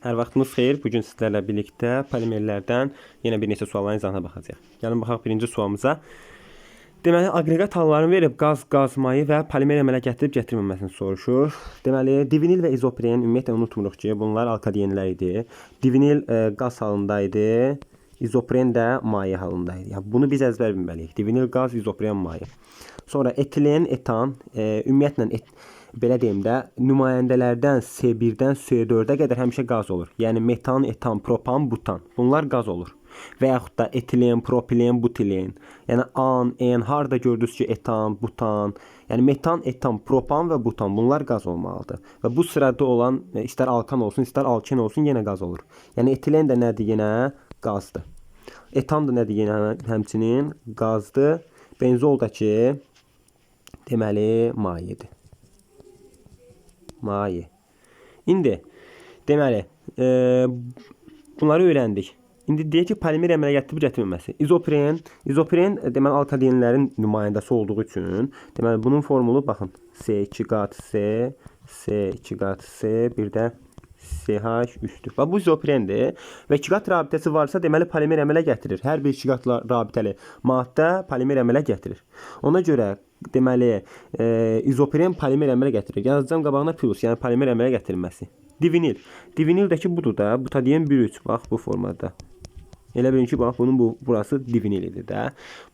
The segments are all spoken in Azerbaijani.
Hər vaxtınız xeyir. Bugün sizlərlə birlikdə polimerlərdən yenə bir neçə sualların izahına baxacağıq. Gəlin baxaq birinci sualımıza. Deməli, aqreqat hallarını verib qaz, qazmayı və polimer əmələ gətirib gətirməməsini soruşur. Deməli, divinil və izopren ümumiyyətlə unutmuruq ki, bunlar alkadenlər idi. Divinil qaz halında idi, izopren də maye halında idi. Yəni, bunu biz əzbər bilməliyik. Divinil qaz, izopren maye. Sonra etilen, etan, ümumiyyətlə belə deyim də, nümayəndələrdən C1-dən C4-ə qədər həmişə qaz olur. Yəni metan, etan, propan, butan. Bunlar qaz olur. Və yaxud da etilen, propilen, butilen. Yəni an, en, harda gördünüz ki, etan, butan. Yəni metan, etan, propan və butan bunlar qaz olmalıdır. Və bu sırada olan istər alkan olsun, istər alken olsun yenə qaz olur. Yəni etilen də nədir yenə? Qazdır. Etan da nədir yenə? Həmçinin qazdır. Benzol da ki, deməli mayedir. Maye. İndi deməli bunları öyrəndik. İndi deyək ki, polimer əmələ gətirib gətirməməsi. İzopren deməli alkadenlərin nümayəndəsi olduğu üçün deməli bunun formulu baxın. C2 qat C, C2 qat C, bir də CH üstü. Və bu izoprendir və iki qat rabitəsi varsa deməli polimer əmələ gətirir. Hər bir iki qat rabitəli maddə polimer əmələ gətirir. Ona görə deməli izopren polimer əmələ gətirir. Yazacağım qabağına plus, yəni polimer əmələ gətirilməsi. Divinil. Divinildəki budur da, butadiyen 1,3. Bax bu formada. Elə bilin ki, bax bunun burası divinilidir də.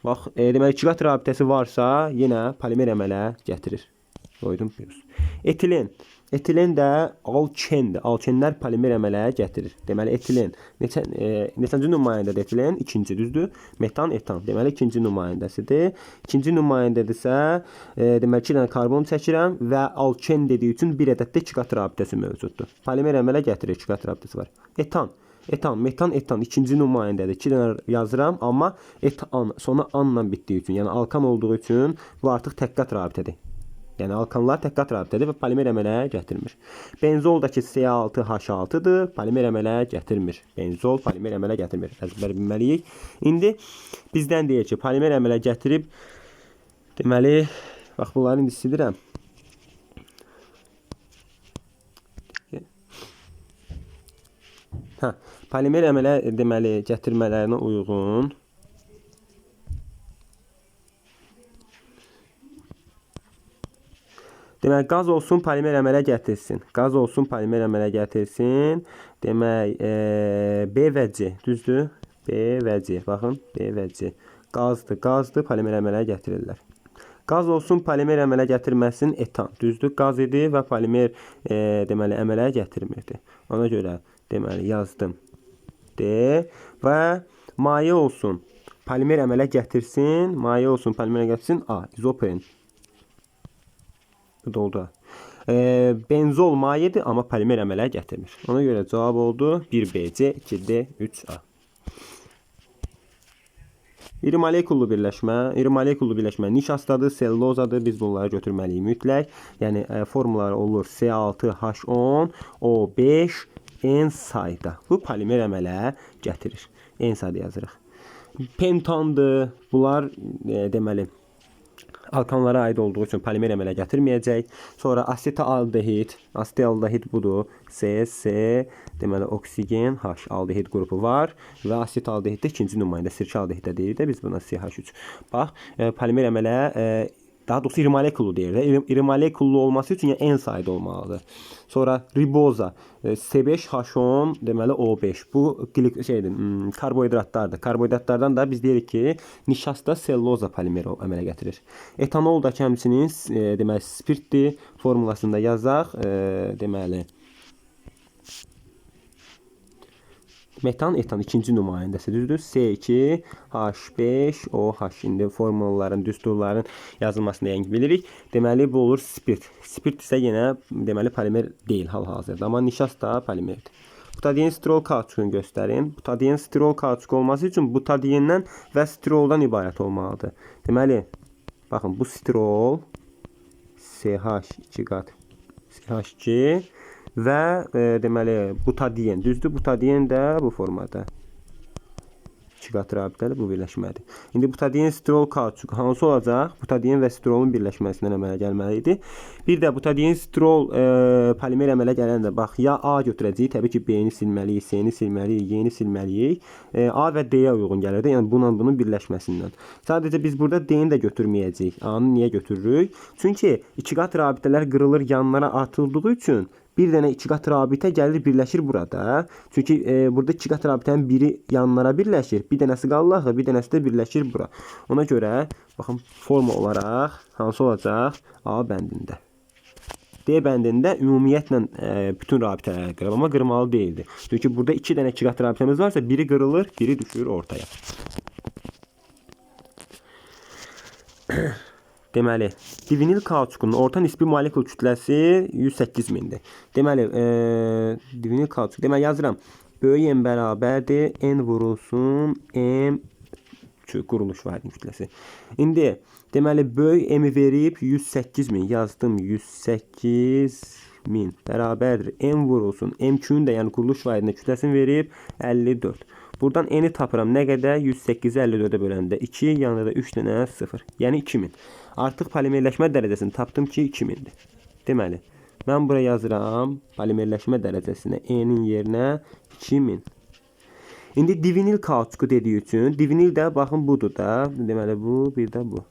Bax, deməli iki qat rabitəsi varsa yenə polimer əmələ gətirir. Qoydum plus. Etilen. Etilen də alkendir. Alkenlər polimer əmələ gətirir. Deməli etilen neçənci nümayəndədir etilen? İkinci, düzdür? Metan, etan. Deməli ikinci nümayəndəsidir. İkinci nümayəndədirsə, deməli 2 dənə karbon çəkirəm və alken dediyi üçün bir ədəd də 2 qat rabitəsi mövcuddur. Polimer əmələ gətirir, 2 qat rabitəsi var. Etan. Etan, metan, etan ikinci nümayəndədir. 2 dənə yazıram, amma etan sonu anla bitdiyi üçün, yəni alkan olduğu üçün bu artıq tək qat rabitədir. Yəni alkanlar tək qat rabitədir və polimer əmələ gətirmir. Benzoldakı C6H6-dır, polimer əmələ gətirmir. Benzol polimer əmələ gətirmir. Əzbər bilməliyik. İndi bizdən deyək ki, polimer əmələ gətirib deməli, bax bunları indi silirəm. Polimer əmələ deməli gətirmələrinə uyğun demək, qaz olsun, polimer əmələ gətirsin. Qaz olsun, polimer əmələ gətirsin. Demək, B və C, düzdür? B və C, baxın, B və C. Qazdır, polimer əmələ gətirirlər. Qaz olsun, polimer əmələ gətirməsin, etan, düzdür? Qaz idi və polimer deməli əmələ gətirmirdi. Ona görə deməli yazdım D və maye olsun, polimer əmələ gətirsin, maye olsun, polimer əmələ gətirsin, A, izopren. Oldu. Benzol mayedir, amma polimer əmələ gətirmir. Ona görə cavab oldu 1BC, 2D, 3A. İri molekullu birləşmə nişastadır, sellulozadır. Biz bunları götürməliyik mütləq. Yəni formulları olur C6H10, O5, N sayda. Bu polimer əmələ gətirir. N sayda yazırıq. Pentandır. Bunlar deməli alkanlara aid olduğu üçün polimer əmələ gətirməyəcək. Sonra asetaldehid budur. C, deməli oksigen, H, aldehid qrupu var və asetaldehiddə ikinci nümayəndə sirkə aldehiddə deyirik də biz buna CH3. Bax, polimer əmələ daha doğrusu iri molekullu deyir. İri molekullu olması üçün N sayda olmalıdır. Sonra riboza C5H10 deməli O5. Bu karbohidratlardır. Karbohidratlardan da biz deyirik ki, nişasta selluloza polimeri əmələ gətirir. Etanol da həmçinin deməli spirtdir. Formulasında yazaq, deməli metan, etan ikinci nümayəndəsi, düzdür? C2, H5, OH. İndi formulların, düsturların yazılmasını yəqin bilirik. Deməli, bu olur spirt. Spirt isə yenə deməli polimer deyil hal-hazırda, amma nişasta polimerdir. Butadiyen stirol kauçukunu göstərin. Butadiyen stirol kauçuk olması üçün butadiyendən və stiroldan ibarət olmalıdır. Deməli, baxın, bu stirol CH2 qat CH2 və deməli butadiyen, düzdür? Butadiyen də bu formada. İki qat rabitəli bu birləşmədir. İndi butadiyen strol kauçuk hansı olacaq? Butadiyen və strolun birləşməsindən əmələ gəlməli idi. Bir də butadiyen strol polimer əmələ gələndə bax ya A götürəcəyik, təbii ki B-ni silməliyik, C-ni silməliyik, Y-ni silməliyik. A və D-yə uyğun gəlir də, yəni bununla bunun birləşməsindən. Sadəcə biz burada D-ni də götürməyəcəyik. A-nı niyə götürürük? Çünki iki qat rabitələr qırılır, yanlara atıldığı üçün bir dənə iki qat rabitə gəlir birləşir burada. Çünki burada iki qat rabitənin biri yanlara birləşir. Bir dənəsi qalır axı, bir dənəsi də birləşir bura. Ona görə baxın forma olaraq hansı olacaq? A bəndində. D bəndində ümumiyyətlə bütün rabitələr qırılır, amma qırmalı deyildi. Çünki burada iki dənə iki qat rabitəmiz varsa biri qırılır, biri düşür ortaya. Deməli, divinil kauçukunun orta nisbi molekul kütləsi 108 mindir. Deməli, divinil kauçuk, deməli yazıram. Böyük M bərabərdir, N vurulsun, M quruluş vahidinin kütləsi. İndi, deməli, böyük M verib 108 min, yazdım 108 min bərabərdir, M vurulsun, M-künün də, yəni quruluş vahidinin kütləsini verib 54. Buradan N-i tapıram. Nə qədər? 108-i 54-ə böləndə 2, yanında da 3 dənə 0. Yəni 2000. Artıq polimerləşmə dərəcəsini tapdım ki, 2000-dir. Deməli, mən buraya yazıram polimerləşmə dərəcəsinə N-in yerinə 2000. İndi divinil kauçuku dediyi üçün, divinil də baxın budur da. Deməli, bu, bir də bu.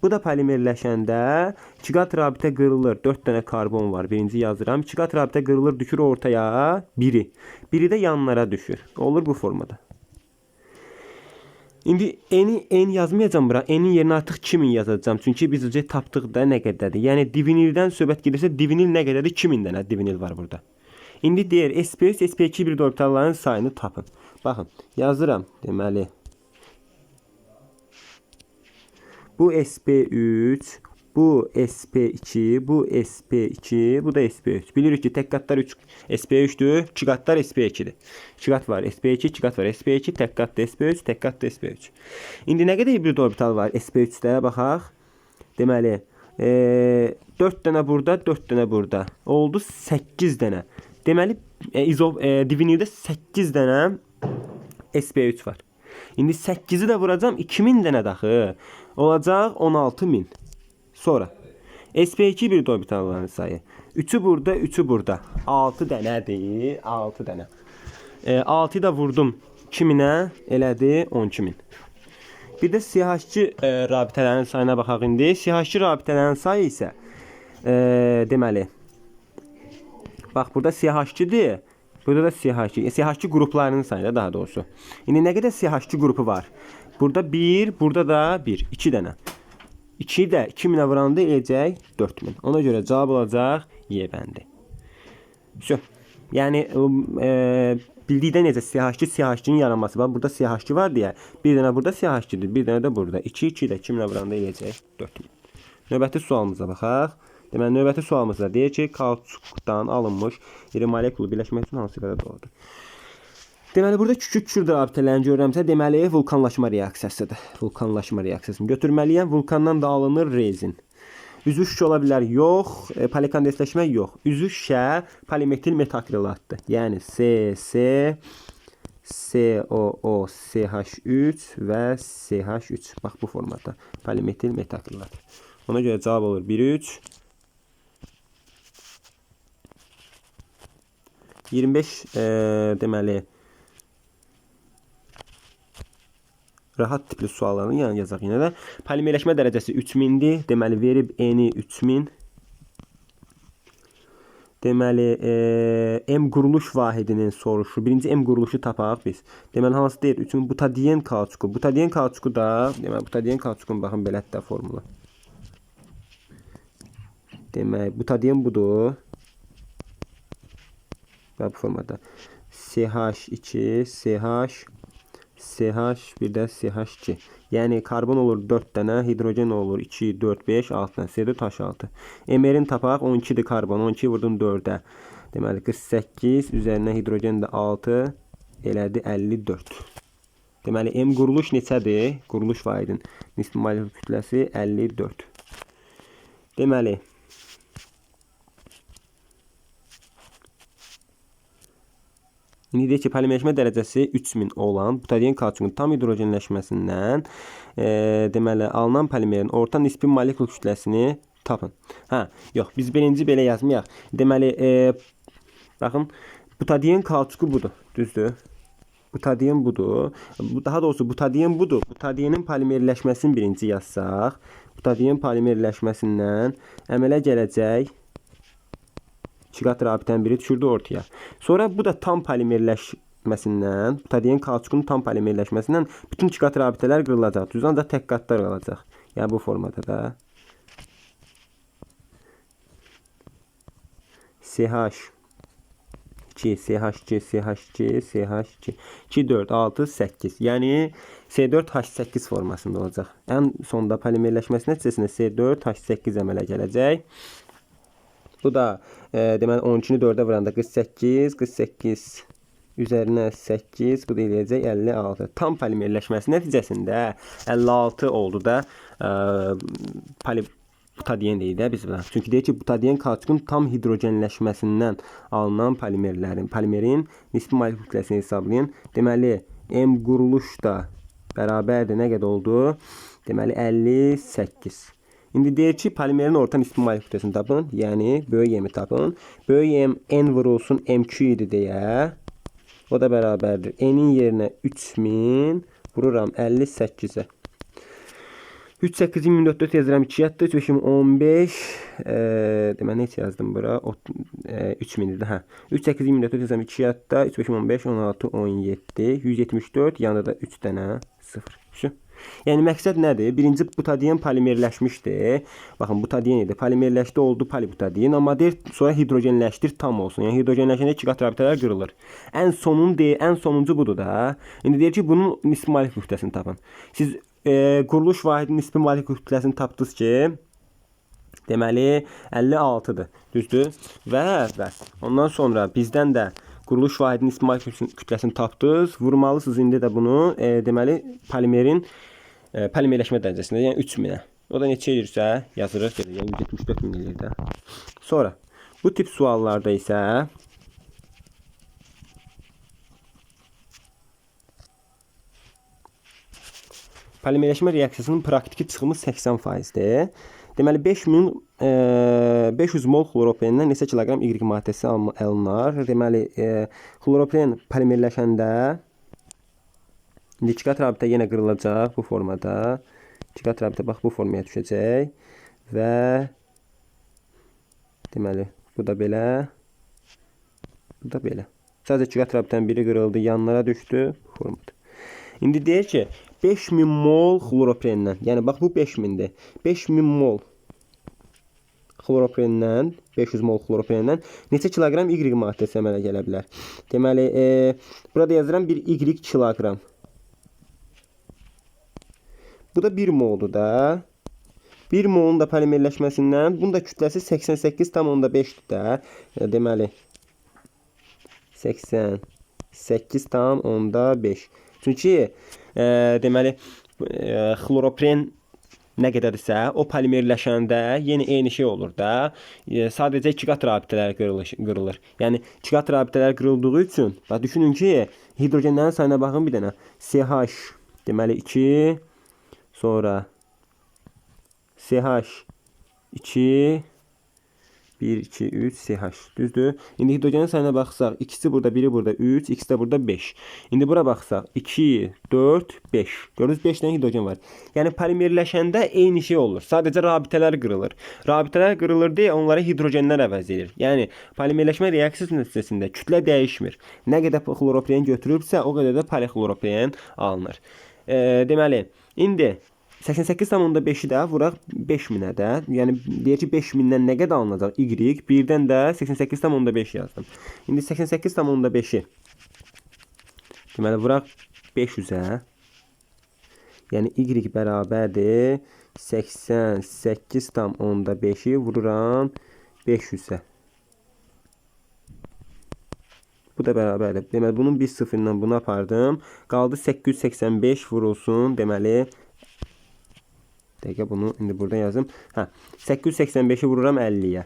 Bu da polimerləşəndə 2 qat rabitə qırılır. 4 dənə karbon var. Birinci yazıram. 2 qat rabitə qırılır, düşür ortaya biri. Biri də yanlara düşür. Olur bu formada. İndi N yazmayacağım bura. N'in yerinə artıq 2000 yazacağım. Çünki biz önce tapdıq da nə qədərdir. Yəni divinildən söhbət gedirsə divinil nə qədərdir? 2000 dənə divinil var burada. İndi deyir SP3, SP2 bir orbitalların sayını tapın. Baxın, yazıram. Deməli, bu SP3, bu SP2, bu SP2, bu da SP3. Bilirik ki, tek qatlar 3 SP3'dür, 2 qatlar SP2'dir. 2 qat var SP2, 2 qat var SP2, tek qat da SP3, tek qat da SP3. İndi nə qədər hibrid orbital var SP3'də baxaq. Deməli, 4 dənə burada, 4 dənə burada. Oldu 8 dənə. Deməli, divinildə 8 dənə SP3 var. İndi 8'i də vuracağım 2000 dənə daxı. Olacaq 16000. Sonra SP2 bir orbitalların sayı. 3'ü burada, 3'ü burada. 6 dənədir. 6 dənə. 6'yı da vurdum 2000'ə, elədi 12000. Bir də CH2 rabitələrin sayına baxaq indi. CH2 rabitələrin sayı isə deməli, bax burada CH2'dir. Burada da CH2. CH2 qruplarının sayı daha doğrusu. İndi nə qədər CH2 qrupu var? Burada 1, burada da 1. 2 dənə. 2'yi də 2000'ə vuranda eləyəcək 4000. Ona görə cavab olacaq Y bəndi. Yəni bildikdə necə CH2, CH2'nin yaranması var. Burada CH2 var deyə. Bir dənə burada CH2'dir, bir dənə də burada. 2 ilə 2000'ə vuranda eləyəcək 4000. Növbəti sualımıza baxaq. Deməli, növbəti sualımızda deyir ki, kauçukdan alınmış iri molekulu birləşmək üçün hansı qədər doğrudur? Deməli, burada küçük rabitələrini görürəmsə, deməli, vulkanlaşma reaksiyasıdır. Vulkanlaşma reaksiyasını götürməliyəm. Vulkandan da alınır rezin. Üzü şüşə ola bilər, yox. Polikondensləşmə yox. Üzü şüşə polimetil metakrilatdır. Yəni CC, COO, CH3 və CH3. Bax bu formada polimetil metakrilat. Ona görə cavab olur 1-3. 25 deməli rahat tipli suallarını yan yazaq yenə də. Polimerləşmə dərəcəsi 3000'dir. Deməli verib N-i 3000. Deməli M quruluş vahidinin soruşu. Birinci M quruluşu tapaq biz. Deməli hansı deyir? 3000 butadiyen kauçuku. Butadiyen kauçuku da, deməli butadiyen kauçukun baxın belədir də formula. Deməli butadiyen budur. Bu formada CH2, CH, bir də CH2. Yəni karbon olur 4 dənə, hidrogen olur 2, 4, 5, 6 dənə. C4 H6. M'in tapaq 12'dir karbon. 12 vurdum 4'ə. Deməli 48 üzərinə hidrogen də 6 elədi 54. Deməli M quruluş neçədir? Quruluş vahidin nisbi molekul kütləsi 54. Deməli İndi deyək ki, polimerləşmə dərəcəsi 3000 olan butadiyen kauçukun tam hidrogenləşməsindən deməli alınan polimerin orta nisbi molekul kütləsini tapın. Yox, biz birinci belə yazmayaq. Deməli, baxın, butadiyen kauçuku budur, düzdür? Butadiyen budur. Daha doğrusu butadiyen budur. Butadiyenin polimerləşməsini birinci yazsaq, butadiyen polimerləşməsindən əmələ gələcək 2 qat rabitənin biri düşürdü ortaya. Sonra bu da tam polimerləşməsindən, butadiyen kauçukunun tam polimerləşməsindən bütün 2 qat rabitələr qırılacaq. Düzdür, ancaq tək qatlar qalacaq. Yəni bu formada da. CH2, CH2, CH2, CH2, 2, 4, 6, 8. Yəni C4H8 formasında olacaq. Ən sonda polimerləşməsi nəticəsində C4H8 əmələ gələcək. Bu da deməli 12-ni 4-ə vuranda 48, 48 üzərinə 8, bu da eləyəcək 56. Tam polimerləşməsi nəticəsində 56 oldu da butadiyen deyil də biz buna. Çünki deyək ki, butadiyen kauçukun tam hidrogenləşməsindən alınan polimerin nisbi molekul kütləsini hesablayın. Deməli, M quruluş da bərabərdir nə qədər oldu? Deməli 58. İndi deyək ki, polimerin orta nisbi molekul kütləsini tapın. Yəni, böyük M-i tapın. Böyük M, N vurulsun M2 idi deyə. O da bərabərdir. N-in yerinə 3000 vururam 58-ə. 3, 8, 24, yazıram 2 yatdı. 3, 5, 15. Deməli, neçə yazdım bura? 3000 idi. 3, 8, 24, yazıram 2 yatdı. 3, 5, 15, 16, 17. 174. Yanında da 3 dənə 0. Şu. Yəni məqsəd nədir? Birinci butadiyen polimerləşmişdi. Baxın, butadiyen idi. Polimerləşdi, oldu polibutadiyen. Amma deyir, sonra hidrogenləşdir tam olsun. Yəni hidrogenləşəndə 2 qat rabitələr qırılır. Ən sonuncu budur da. İndi deyir ki, bunun nisbi molekul kütləsini tapın. Siz quruluş vahidinin nisbi molekul kütləsini tapdınız ki, deməli 56-dır. Düzdür? Və ondan sonra bizdən də quruluş vahidinin nisbi molekul kütləsini tapdınız. Vurmalısınız indi də bunu deməli polimerin polimerləşmə dərəcəsində, yəni 3000-ə. O da neçə edirsə yazırıq, yəni 174 min edir də. Sonra bu tip suallarda isə polimerləşmə reaksiyasının praktiki çıxımı 80%-dir. Deməli 500 mol xloroplenindən neçə kiloqram Y maddəsi alınır? Deməli xloroplen polimerləşəndə 2 qat rabitə yenə qırılacaq bu formada. 2 qat rabitə bax bu formaya düşəcək və deməli bu da belə, bu da belə. Sadəcə 2 qat rabitənin biri qırıldı, yanlara düşdü bu formada. İndi deyir ki 5000 mol xloroplenindən, yəni bax bu 5000-dir. 5000 mol xloroplenindən, 500 mol xloroplenindən neçə kiloqram Y maddəsi əmələ gələ bilər? Deməli, burada yazıram 1 Y kiloqram. Bu da 1 moldur da. 1 molun da polimerləşməsindən, bunun da kütləsi 88,5-dir də. Deməli, 88,5. Çünki, deməli, xloroplen nə qədərdirsə, o polimerləşəndə yenə eyni şey olur da. Sadəcə 2 qat rabitələr qırılır. Yəni 2 qat rabitələr qırıldığı üçün, düşünün ki, hidrogenlərin sayına baxın bir dənə. CH, deməli 2, sonra CH2, 1, 2, 3, CH. Düzdür? İndi hidrogenin sayına baxsaq, ikisi burada, biri burada 3, ikisi də burada 5. İndi bura baxsaq, 2, 4, 5. Gördünüz, 5 dənə hidrogen var. Yəni polimerləşəndə eyni şey olur. Sadəcə rabitələr qırılır. Rabitələr qırılır deyə onları hidrogenlər əvəz edir. Yəni polimerləşmə reaksiyası nəticəsində kütlə dəyişmir. Nə qədər xloroplen götürübsə, o qədər də polixloroplen alınır. Deməli, indi 88,5-i də vuraq 5000-ə də. Yəni deyək ki, 5000-dən nə qədər alınacaq? Y, birdən də 88,5 yazdım. İndi 88,5-i deməli vuraq 500-ə. Yəni Y bərabərdir 88,5-i vururam 500-ə. Bu da bərabərdir. Deməli bunun bir sıfırla bunu apardım. Qaldı 885 vurulsun. Deməli dəqiqə bunu indi burada yazım. 885-i vururam 50-yə.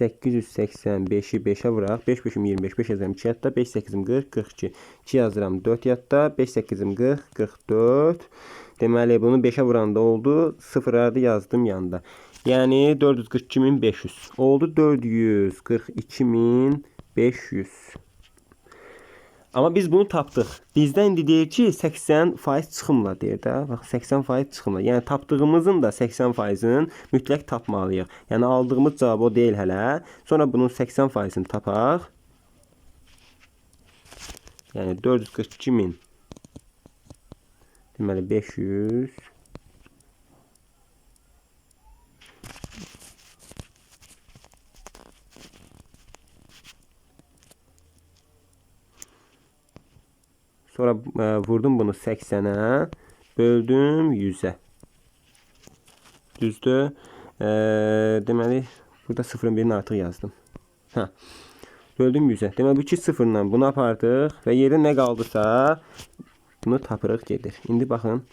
885'i 5'ə vuraq. 5 5-im 25, 5 yazıram 2 yadda, 5 8-im 40, 42. 2 yazıram 4 yadda, 5 8-im 40, 44. Deməli bunu 5'ə vuranda oldu. Sıfırları yazdım yanında. Yəni 442.500 oldu. 442.500. Amma biz bunu tapdıq. Bizdən indi deyir ki 80% çıxımla deyir də. Bax 80% çıxımla. Yəni tapdığımızın da 80%-ini mütləq tapmalıyıq. Yəni aldığımız cavab o deyil hələ. Sonra bunun 80%-ini tapaq. Yəni 442.000 deməli 500 Sonra vurdum bunu 80'ə, böldüm 100'ə. Düzdür. Deməli, burada 0'ın birini artıq yazdım. Böldüm 100'ə. Deməli, bu 2 sıfırla bunu apardıq və yerdə nə qaldısa, bunu tapırıq gedir. İndi baxın.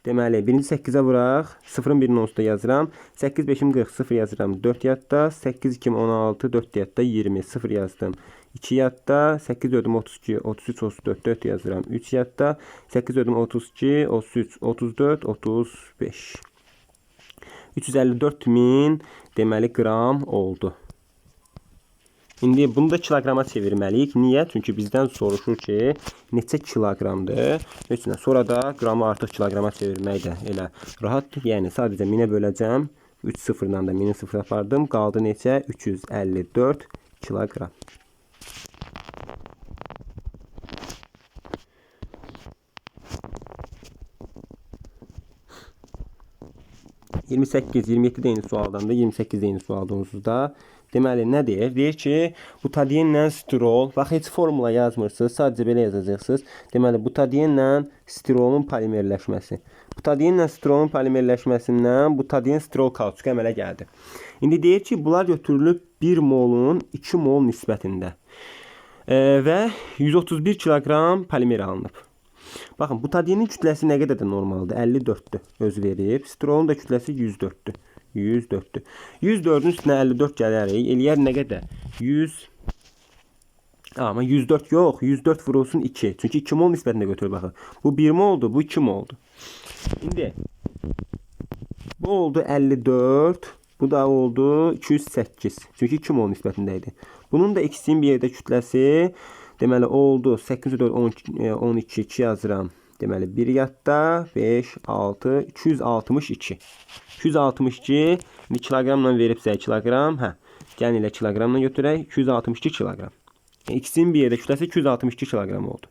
Deməli, birinci 8'ə vuraq. 0'ın birini onsuz da yazıram. 8 5'im 40, 0 yazıram 4 yadda. 8 2'm 16, 4 yadda 20, 0 yazdım. 2 yadda. 8 4'üm 32, 33 34, 4 yazıram 3 yadda. 8 4'üm 32, 33, 34, 35. 354.000 deməli qram oldu. İndi bunu da kilograma çevirməliyik. Niyə? Çünki bizdən soruşur ki, neçə kiloqramdır? Üçün sonra da qramı artıq kiloqrama çevirmək də elə rahatdır. Yəni sadəcə 1000-ə böləcəm. 3 sıfırdan da 1000-i sıfır apardım. Qaldı neçə? 354 kiloqram. (28, 27 deyini sualdan da 28 deyini sualda onsuz da. Deməli nə deyir? Deyir ki, butadienlə stirol, bax heç formula yazmırsınız, sadəcə belə yazacaqsınız. Deməli butadienlə stirolun polimerləşməsi. Butadienlə stirolun polimerləşməsindən butadien stirol kauçuk əmələ gəldi. İndi deyir ki, bunlar götürülüb 1 molun 2 mol nisbətində və 131 kiloqram polimer alınıb. Baxın, butadienin kütləsi nə qədər də normaldır? 54'dür. Öz verib. Stirolun da kütləsi 104'dür. 104'dür. 104'ün üstünə 54 gələrik. Eləyər nə qədər? 100. Amma 104 yox. 104 vurulsun 2. Çünki 2 mol nisbətində götürür baxın. Bu 1 moldu, bu 2 moldu. İndi bu oldu 54. Bu da oldu 208. Çünki 2 mol nisbətində idi. Bunun da x-in bir yerdə kütləsi deməli oldu 8 4 12 2 yazıram. Deməli 1 yadda 5 6 262. 262 kiloqramla veribsə kiloqram, gəlin ilə kiloqramla götürək 262 kiloqram. X-in bir yerdə kütləsi 262 kiloqram oldu.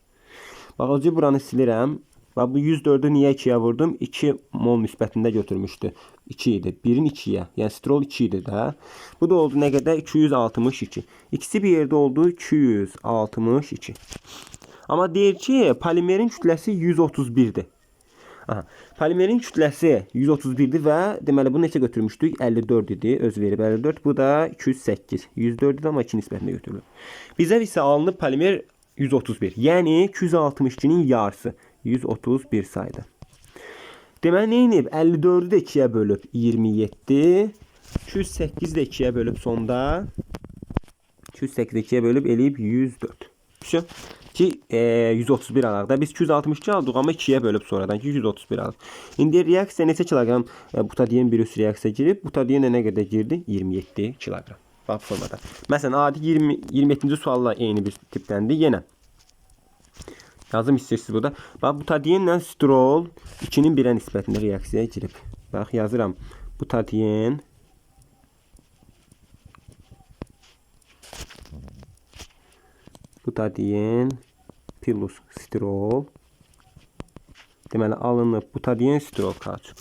Bax, o buranı silirəm. Bax, bu 104'ü niyə 2'yə vurdum? 2 mol nisbətində götürmüşdü. 2 idi. 1'in 2'yə. Yəni stirol 2 idi də. Bu da oldu nə qədər? 262. İkisi bir yerdə oldu 262. Amma deyir ki, polimerin kütləsi 131'dir. Polimerin kütləsi 131'dir və deməli bunu neçə götürmüşdük? 54 idi. Öz verib 54. Bu da 208. 104 idi, amma 2 nisbətində götürülür. Bizə isə alınıb polimer 131. Yəni 262'nin yarısı 131 saydı. Deməli nə edib? 54'ü də 2'yə bölüb 27. 208'i də 2'yə bölüb sonda 208'i 2'yə bölüb eləyib 104. Şu ki 131 alaq da biz 262 aldıq, amma 2'yə bölüb sonradan 131 alaq. İndi reaksiya neçə kiloqram butadien bir üst reaksiya girib? Butadien nə qədər girdi? 27 kiloqram. Bax formada. Məsələn, adi 27-ci sualla eyni bir tipdəndir. Yenə yazım istəyirsiniz burada. Bax, butadienlə stirol 2'nin 1'ə nisbətində reaksiyaya girib. Bax, yazıram. Butadien plus stirol deməli alınıb butadien stirol kauçuk.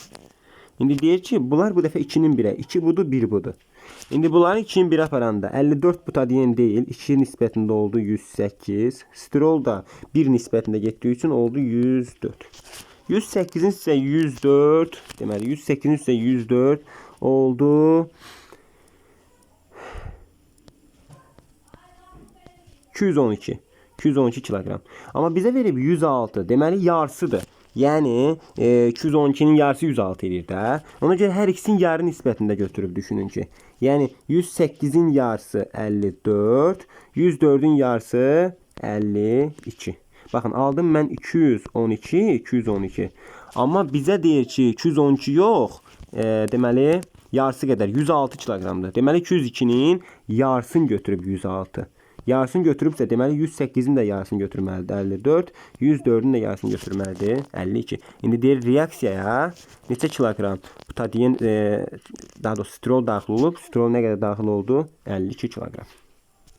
İndi deyir ki, bunlar bu dəfə 2'nin 1'ə. 2 budur, 1 budur. İndi bunların 2'nin 1'ə aparanda 54 butadien deyil, 2 nisbətində oldu 108. Stirol da 1 nisbətində getdiyi üçün oldu 104. 108'in isə 104, deməli 108'in isə 104 oldu 212 kiloqram. Amma bizə verib 106. Deməli yarısıdır. Yəni 212-nin yarısı 106 edir də. Ona görə hər ikisinin yarı nisbətində götürüb düşünün ki. Yəni 108-in yarısı 54, 104-ün yarısı 52. Baxın, aldım mən 212, 212. Amma bizə deyir ki, 212 yox, deməli yarısı qədər 106 kiloqramdır. Deməli 202-nin yarısını götürüb 106. Yarısını götürübsə, deməli 108-in də yarısını götürməlidir 54, 104-ün də yarısını götürməlidir 52. İndi deyir reaksiyaya neçə kiloqram butadiyen, daha doğrusu sterol daxil olub. Sterol nə qədər daxil oldu? 52 kiloqram.